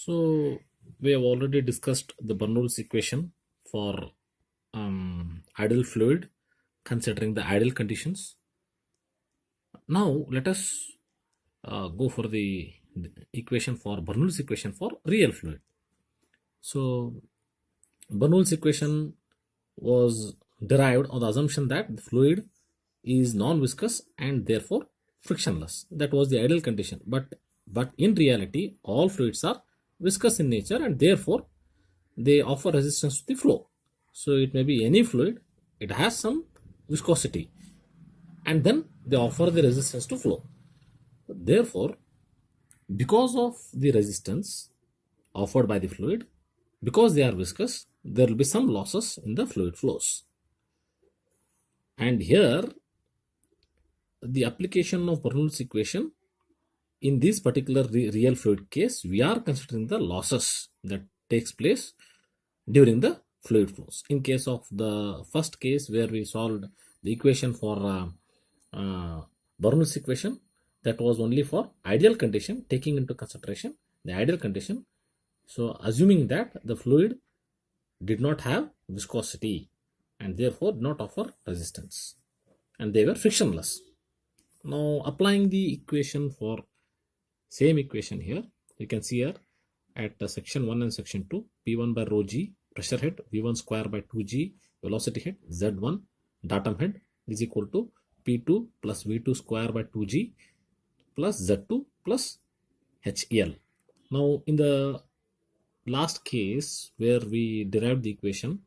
So we have already discussed the Bernoulli's equation for ideal fluid considering the ideal conditions. Now let us go for the equation for Bernoulli's equation for real fluid. So Bernoulli's equation was derived on the assumption that the fluid is non-viscous and therefore frictionless. That was the ideal condition. But in reality, all fluids are viscous in nature and therefore they offer resistance to the flow. So it may be any fluid, it has some viscosity, and then they offer the resistance to flow. Therefore, because of the resistance offered by the fluid, because they are viscous, there will be some losses in the fluid flows. And here, the application of Bernoulli's equation in this particular real fluid case, we are considering the losses that takes place during the fluid flows. In case of the first case where we solved the equation for Bernoulli's equation, that was only for ideal condition, taking into consideration the ideal condition. So assuming that the fluid did not have viscosity and therefore did not offer resistance and they were frictionless. Now applying the equation for same equation here, you can see here at section 1 and section 2, P1 by rho g pressure head, V1 square by 2g velocity head, Z1 datum head is equal to P2 plus V2 square by 2g plus Z2 plus HL. Now in the last case where we derived the equation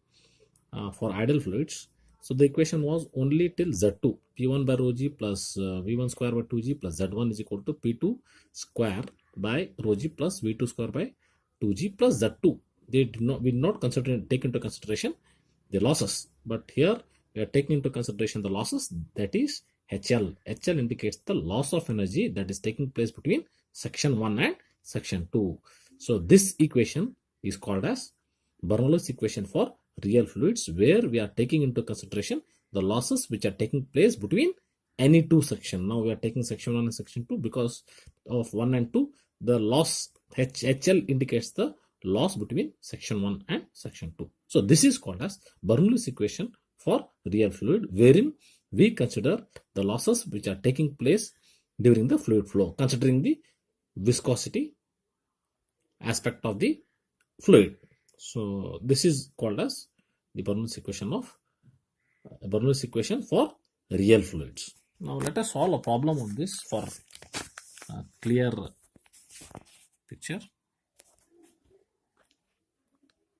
for ideal fluids, so the equation was only till Z2, P1 by rho g plus V1 square by 2g plus Z1 is equal to P2 square by rho g plus V2 square by 2g plus Z2. We did not take into consideration the losses, but here we are taking into consideration the losses, that is HL. HL indicates the loss of energy that is taking place between section 1 and section 2. So this equation is called as Bernoulli's equation for real fluids, where we are taking into consideration the losses which are taking place between any two sections. Now we are taking section 1 and section 2 because of 1 and 2. The loss HL indicates the loss between section 1 and section 2. So this is called as Bernoulli's equation for real fluid, wherein we consider the losses which are taking place during the fluid flow, considering the viscosity aspect of the fluid. So this is called as the Bernoulli's equation for real fluids. Now let us solve a problem on this for a clear picture.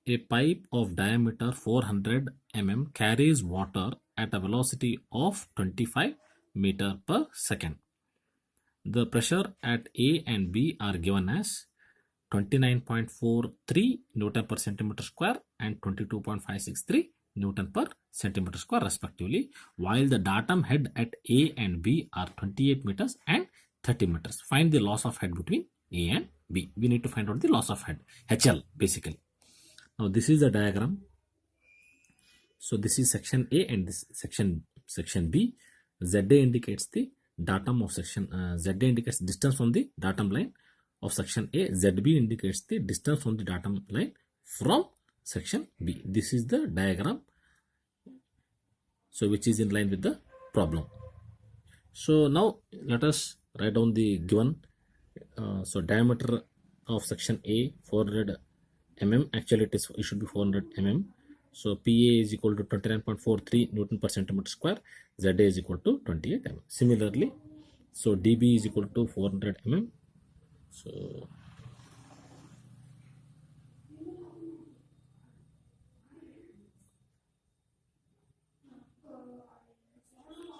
A pipe of diameter 400 mm carries water at a velocity of 25 meter per second. The pressure at A and B are given as 29.43 Newton per centimeter square and 22.563 Newton per centimeter square respectively, while the datum head at A and B are 28 meters and 30 meters. Find the loss of head between A and B. We need to find out the loss of head, HL basically. Now this is the diagram. So this is section A and this section B. ZA indicates the datum of section, ZA indicates distance from the datum line of section A. ZB indicates the distance from the datum line from section B. This is the diagram, so which is in line with the problem. So now let us write down the given. So diameter of section A 400 mm, actually it should be 400 mm. So PA is equal to 29.43 Newton per centimeter square, ZA is equal to 28 mm. Similarly, so DB is equal to 400 mm. So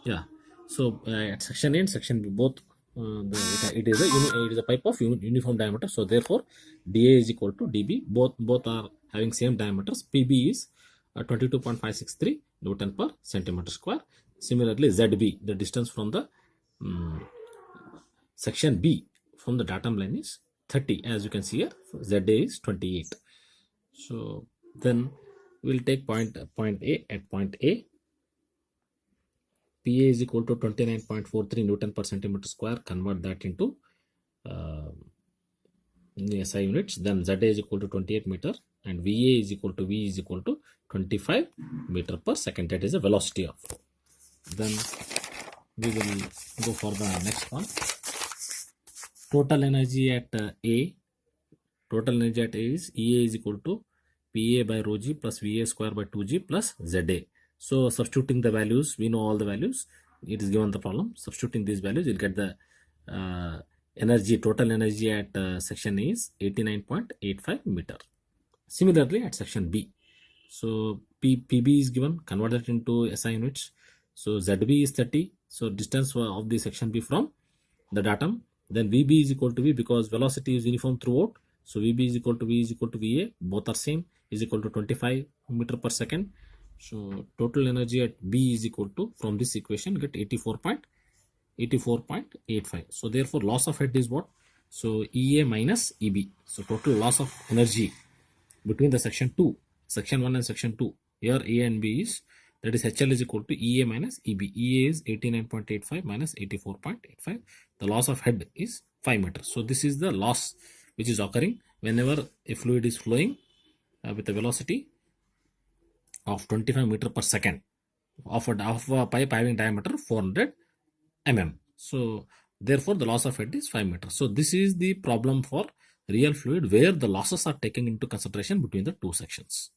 yeah, so at section A and section B both it is a pipe of uniform diameter. So therefore DA is equal to DB. Both are having same diameters. PB is 22.563 Newton per centimeter square. Similarly, ZB, the distance from the section B from the datum line is 30. As you can see here, ZA is 28. So then we'll take point A. At point A, PA is equal to 29.43 Newton per centimeter square. Convert that into in the SI units, then ZA is equal to 28 meter and VA is equal to V is equal to 25 meter per second. That is the velocity of flow. Then we will go for the next one. Total energy at A. Total energy at A is EA is equal to PA by rho G plus VA square by 2G plus ZA. So substituting the values, we know all the values. It is given the problem. Substituting these values, you'll get the energy, total energy at section A is 89.85 meter. Similarly, at section B, so PB is given, convert that into SI units. So ZB is 30. So distance of the section B from the datum. Then VB is equal to V because velocity is uniform throughout. So VB is equal to V is equal to VA. Both are same, is equal to 25 meter per second. So total energy at B is equal to, from this equation, get 84.85. So therefore loss of head is what? So EA minus EB. So total loss of energy between the section 2, section 1 and section 2, here A and B is, that is HL is equal to EA minus EB. EA is 89.85 minus 84.85. The loss of head is 5 meters. So this is the loss which is occurring whenever a fluid is flowing with a velocity of 25 meter per second of a pipe having diameter 400 mm. So therefore the loss of head is 5 meters. So this is the problem for real fluid where the losses are taken into consideration between the two sections.